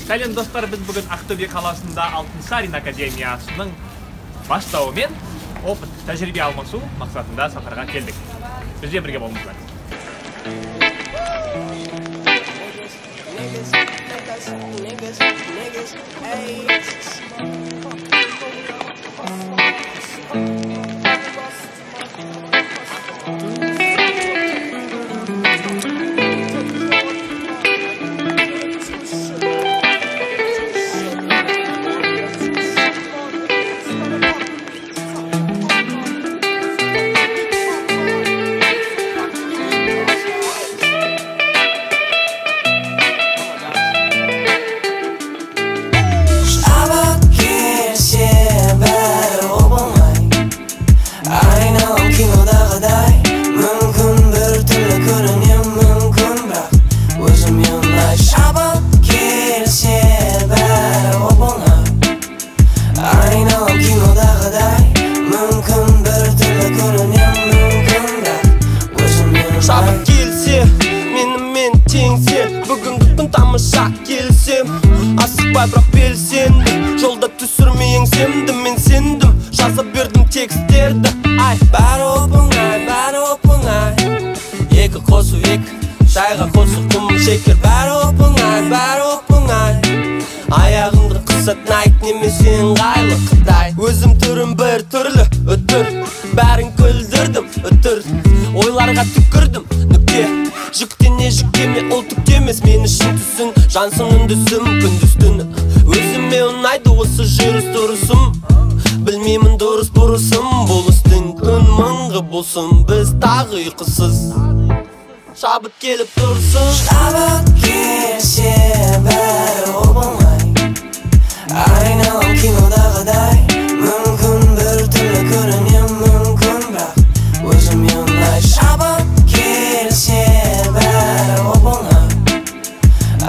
Сәлем достар, біз бүгін Ақтөбе қаласында Алтынсарин академиясының бастауымен опыт тәжірибе алмасу мақсатында сапарға келдік. Бізбен бірге болыңыздар. Шабыт келсе, мен теңсе, бүгінгі күн тамаша келсем, асықпай бірақ белсенді, жолда түсірмей еңсемді, мен сендім, жаза бердім тексттерді. Бәрі оп-оңай, екі қосу екі, шайға қосу құмыл шекер. Бәрі оп-оңай, аяғыңды қысат найт немесе ыңғайлы Қытай. Өзім түрім бір түрлі, өтір, бәрін күлдірдім, өтір, ойларға түкірдім, нүкте. Жүктене жүктеме, ол түк емес, мен үшін түсін, жансың үндісім, күндіз түні. Өзіме ұнайды осы жүріс тұрысым, білмеймін дұрыс бұрысым, бұл істің күн мыңғы болсын, біз тағы ұйқысыз. Шабыт келіп тұрсын, шабыт келсе бәрі оп-оңай, айналам кинодағыдай, мүмкін бір түрлі көрінем, мүмкін бірақ өзіме ұнай. Шабыт келсе бәрі оп-оңай,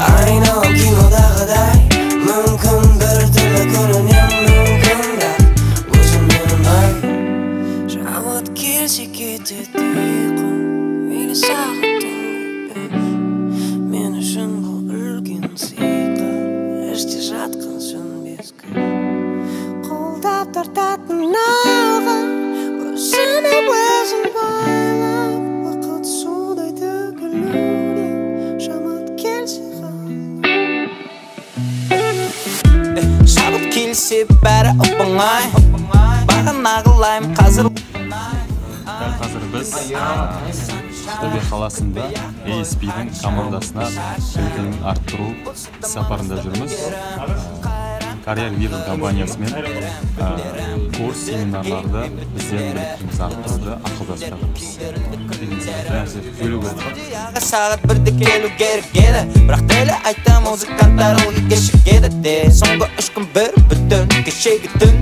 айналам кинодағыдай, мүмкін бір түрлі көрінем, мүмкін бірақ өзіме ұнай. Шабыт келсе кетеді ұйқым, мейлі сағат мен үшін бұл үлкен сыйға, іште жатқан сөнбес күн, қолдап тартатын алға, өзіме өзім байлап, уақыт судай төгілуде, шабыт келсе шабыт келсе бәрі оп-оңай, бағана қылайым қазір. Қазір біз Ақтөбе қаласында ASP-дің командасына біліктілігін арттыру сапарында жүрміз. Карьер Вирл компаниясымен курс семинарларда бізден біліктілігімізді арттыруды ақылдасып жатырмыз. Сағат бірде келу керек еді, бірақ дәлі айтта музыканттар ылғи кешігеді де. Соңғы 3 күн бір бүтін, кешегі түн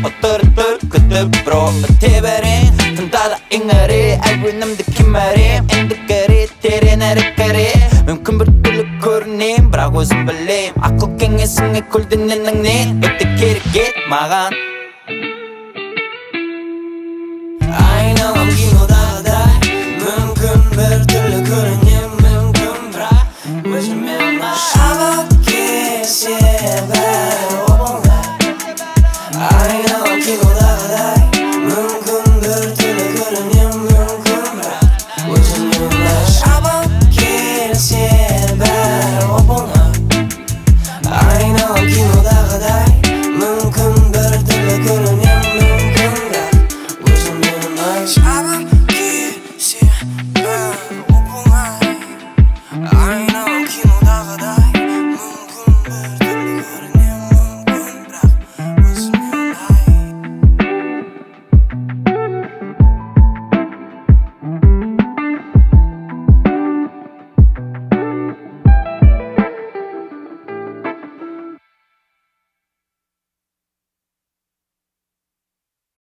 отырып күтіп бро теберен, тыңдады еңірі, әлбенімді кемерем, енді кәрі, терен әрі кәрі. Мүмкін бір түрлі көрінем, бірақ өзім білем, ақыл кеңесіңе көлдененіңнен, өтті керек ет маған. айналам кинодағыдай, мүмкін бір түрлі көрінем.